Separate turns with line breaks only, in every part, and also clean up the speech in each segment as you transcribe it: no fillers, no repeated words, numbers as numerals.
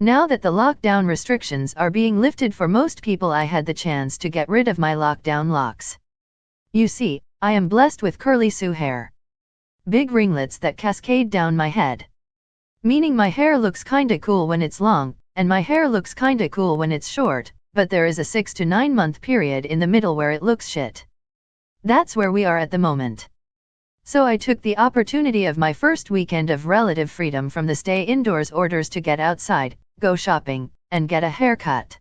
Now that the lockdown restrictions are being lifted for most people, I had the chance to get rid of my lockdown locks. You see, I am blessed with curly Sue hair. Big ringlets that cascade down my head. Meaning my hair looks kinda cool when it's long, and my hair looks kinda cool when it's short, but there is a 6 to 9 month period in the middle where it looks shit. That's where we are at the moment. So I took the opportunity of my first weekend of relative freedom from the stay indoors orders to get outside, go shopping, and get a haircut.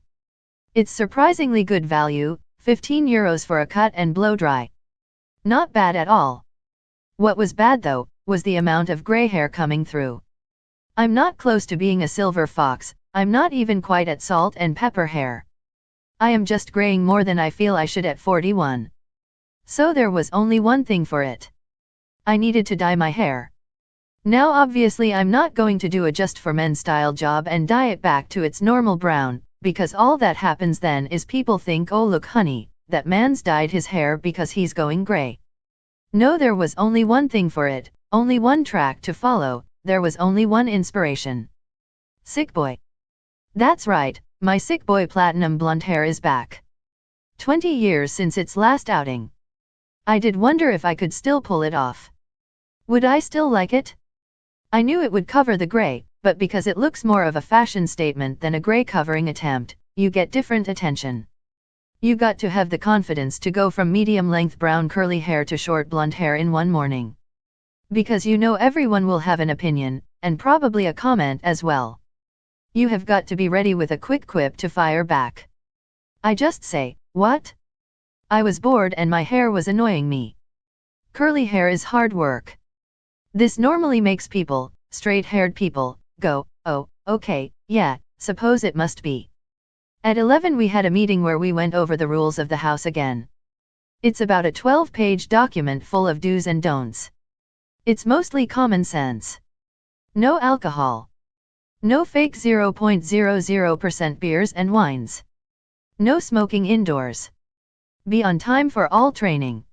It's surprisingly good value, €15 for a cut and blow dry. Not bad at all. What was bad though, was the amount of gray hair coming through. I'm not close to being a silver fox, I'm not even quite at salt and pepper hair. I am just graying more than I feel I should at 41. So there was only one thing for it. I needed to dye my hair. Now obviously I'm not going to do a just for men style job and dye it back to its normal brown, because all that happens then is people think, oh look honey, that man's dyed his hair because he's going gray. No, there was only one thing for it, only one track to follow, there was only one inspiration. Sick Boy. That's right, my Sick Boy platinum blonde hair is back. 20 years since its last outing. I did wonder if I could still pull it off. Would I still like it? I knew it would cover the gray, but because it looks more of a fashion statement than a gray covering attempt, you get different attention. You got to have the confidence to go from medium-length brown curly hair to short blonde hair in one morning. Because you know everyone will have an opinion, and probably a comment as well. You have got to be ready with a quick quip to fire back. I just say, what? I was bored and my hair was annoying me. Curly hair is hard work. This normally makes people, straight-haired people, go, oh, okay, yeah, suppose it must be. At 11 we had a meeting where we went over the rules of the house again. It's about a 12-page document full of do's and don'ts. It's mostly common sense. No alcohol. No fake 0.00% beers and wines. No smoking indoors. Be on time for all training.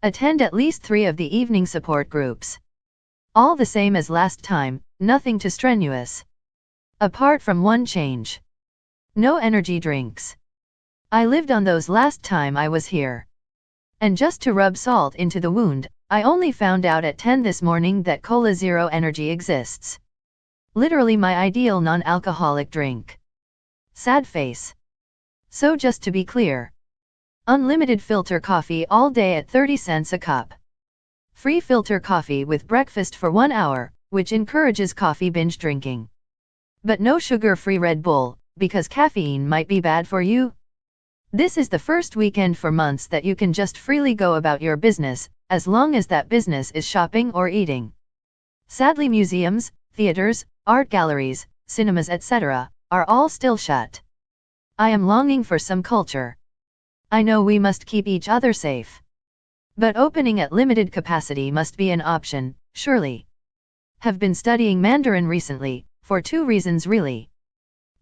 Attend at least 3 of the evening support groups. All the same as last time, nothing too strenuous. Apart from one change. No energy drinks. I lived on those last time I was here. And just to rub salt into the wound, I only found out at 10 this morning that Cola Zero Energy exists. Literally my ideal non-alcoholic drink. Sad face. So just to be clear. Unlimited filter coffee all day at 30 cents a cup. Free filter coffee with breakfast for 1 hour, which encourages coffee binge drinking. But no sugar-free Red Bull, because caffeine might be bad for you. This is the first weekend for months that you can just freely go about your business, as long as that business is shopping or eating. Sadly, museums, theaters, art galleries, cinemas etc. are all still shut. I am longing for some culture. I know we must keep each other safe. But opening at limited capacity must be an option, surely. Have been studying Mandarin recently, for 2 reasons really.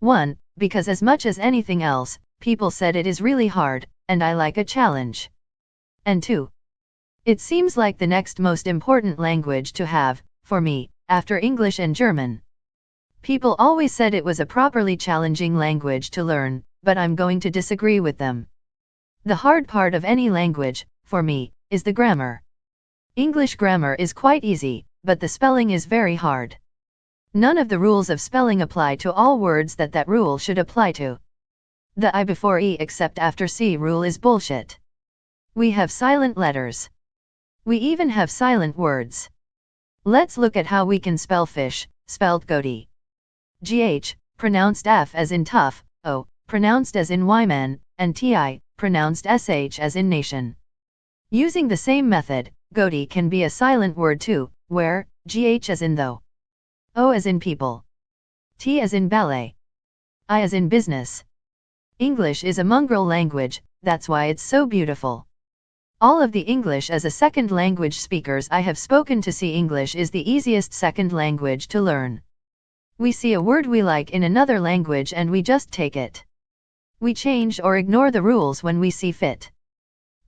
1, because as much as anything else, people said it is really hard, and I like a challenge. And 2, it seems like the next most important language to have, for me, after English and German. People always said it was a properly challenging language to learn, but I'm going to disagree with them. The hard part of any language, for me, is the grammar. English grammar is quite easy, but the spelling is very hard. None of the rules of spelling apply to all words that rule should apply to. The I before E except after C rule is bullshit. We have silent letters. We even have silent words. Let's look at how we can spell fish, spelled goatee. GH, pronounced F as in tough, O, pronounced as in Yman, and TI, pronounced SH as in nation. Using the same method, goatee can be a silent word too, where, GH as in though. O as in people. T as in ballet. I as in business. English is a mongrel language, that's why it's so beautiful. All of the English as a second language speakers I have spoken to see English is the easiest second language to learn. We see a word we like in another language and we just take it. We change or ignore the rules when we see fit.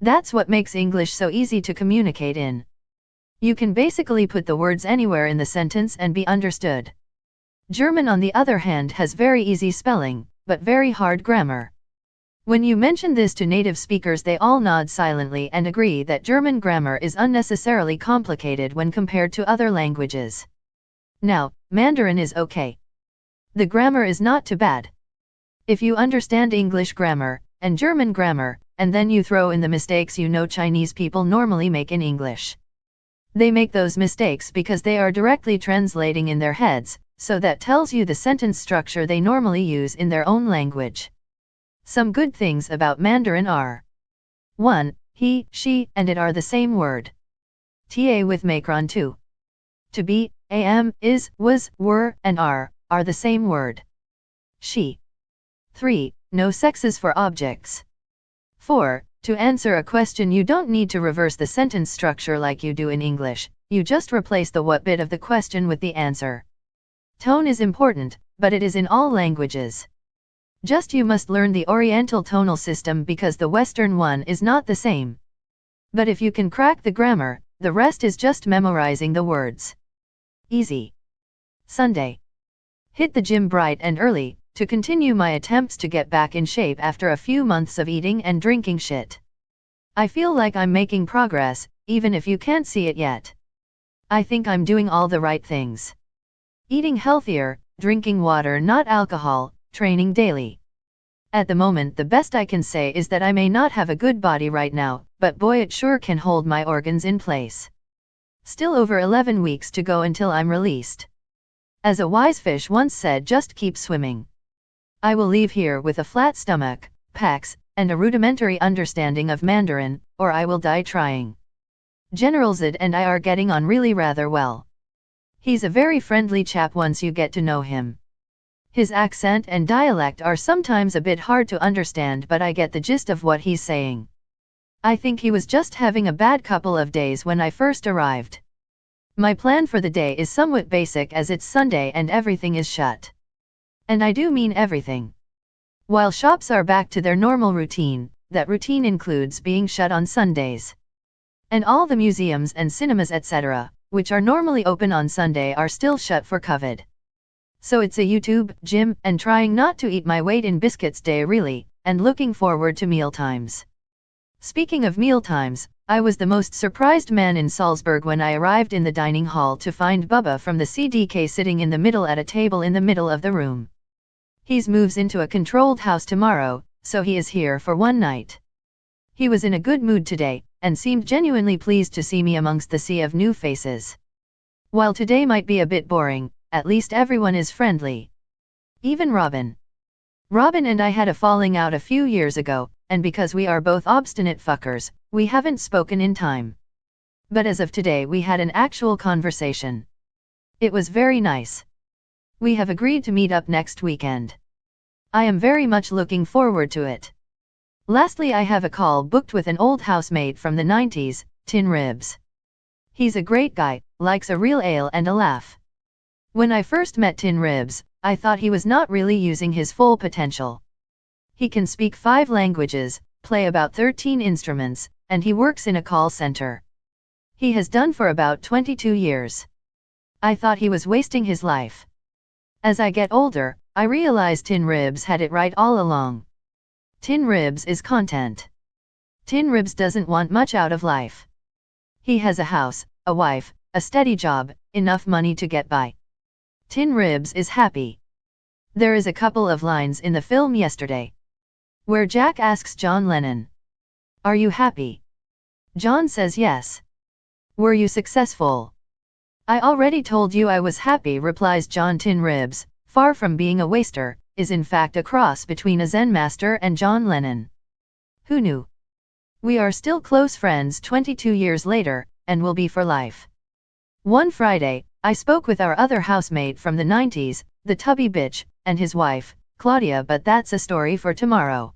That's what makes English so easy to communicate in. You can basically put the words anywhere in the sentence and be understood. German on the other hand has very easy spelling, but very hard grammar. When you mention this to native speakers they all nod silently and agree that German grammar is unnecessarily complicated when compared to other languages. Now, Mandarin is okay. The grammar is not too bad. If you understand English grammar, and German grammar, and then you throw in the mistakes you know Chinese people normally make in English. They make those mistakes because they are directly translating in their heads, so that tells you the sentence structure they normally use in their own language. Some good things about Mandarin are: 1. He, she, and it are the same word. Ta with macron 2. To be, am, is, was, were, and are the same word. She. 3. No sexes for objects. 4. To answer a question you don't need to reverse the sentence structure like you do in English, you just replace the what bit of the question with the answer. Tone is important, but it is in all languages. Just you must learn the Oriental tonal system because the Western one is not the same. But if you can crack the grammar, the rest is just memorizing the words. Easy. Sunday. Hit the gym bright and early, to continue my attempts to get back in shape after a few months of eating and drinking shit. I feel like I'm making progress, even if you can't see it yet. I think I'm doing all the right things. Eating healthier, drinking water not alcohol, training daily. At the moment the best I can say is that I may not have a good body right now, but boy it sure can hold my organs in place. Still over 11 weeks to go until I'm released. As a wise fish once said, just keep swimming. I will leave here with a flat stomach, pax, and a rudimentary understanding of Mandarin, or I will die trying. General Zed and I are getting on really rather well. He's a very friendly chap once you get to know him. His accent and dialect are sometimes a bit hard to understand, but I get the gist of what he's saying. I think he was just having a bad couple of days when I first arrived. My plan for the day is somewhat basic as it's Sunday and everything is shut. And I do mean everything. While shops are back to their normal routine, that routine includes being shut on Sundays. And all the museums and cinemas etc., which are normally open on Sunday, are still shut for COVID. So it's a YouTube, gym, and trying not to eat my weight in biscuits day really, and looking forward to mealtimes. Speaking of mealtimes, I was the most surprised man in Salzburg when I arrived in the dining hall to find Bubba from the CDK sitting in the middle at a table in the middle of the room. He's moves into a controlled house tomorrow, so he is here for one night. He was in a good mood today, and seemed genuinely pleased to see me amongst the sea of new faces. While today might be a bit boring, at least everyone is friendly. Even Robin. Robin and I had a falling out a few years ago, and because we are both obstinate fuckers, we haven't spoken in time. But as of today we had an actual conversation. It was very nice. We have agreed to meet up next weekend. I am very much looking forward to it. Lastly, I have a call booked with an old housemate from the 90s, Tin Ribs. He's a great guy, likes a real ale and a laugh. When I first met Tin Ribs, I thought he was not really using his full potential. He can speak 5 languages, play about 13 instruments, and he works in a call center. He has done for about 22 years. I thought he was wasting his life. As I get older, I realize Tin Ribs had it right all along. Tin Ribs is content. Tin Ribs doesn't want much out of life. He has a house, a wife, a steady job, enough money to get by. Tin Ribs is happy. There is a couple of lines in the film Yesterday, where Jack asks John Lennon, "Are you happy?" John says yes. "Were you successful?" "I already told you I was happy," replies John. Tin Ribs, far from being a waster, is in fact a cross between a Zen master and John Lennon. Who knew? We are still close friends 22 years later, and will be for life. One Friday, I spoke with our other housemate from the 90s, the tubby bitch, and his wife, Claudia, but that's a story for tomorrow.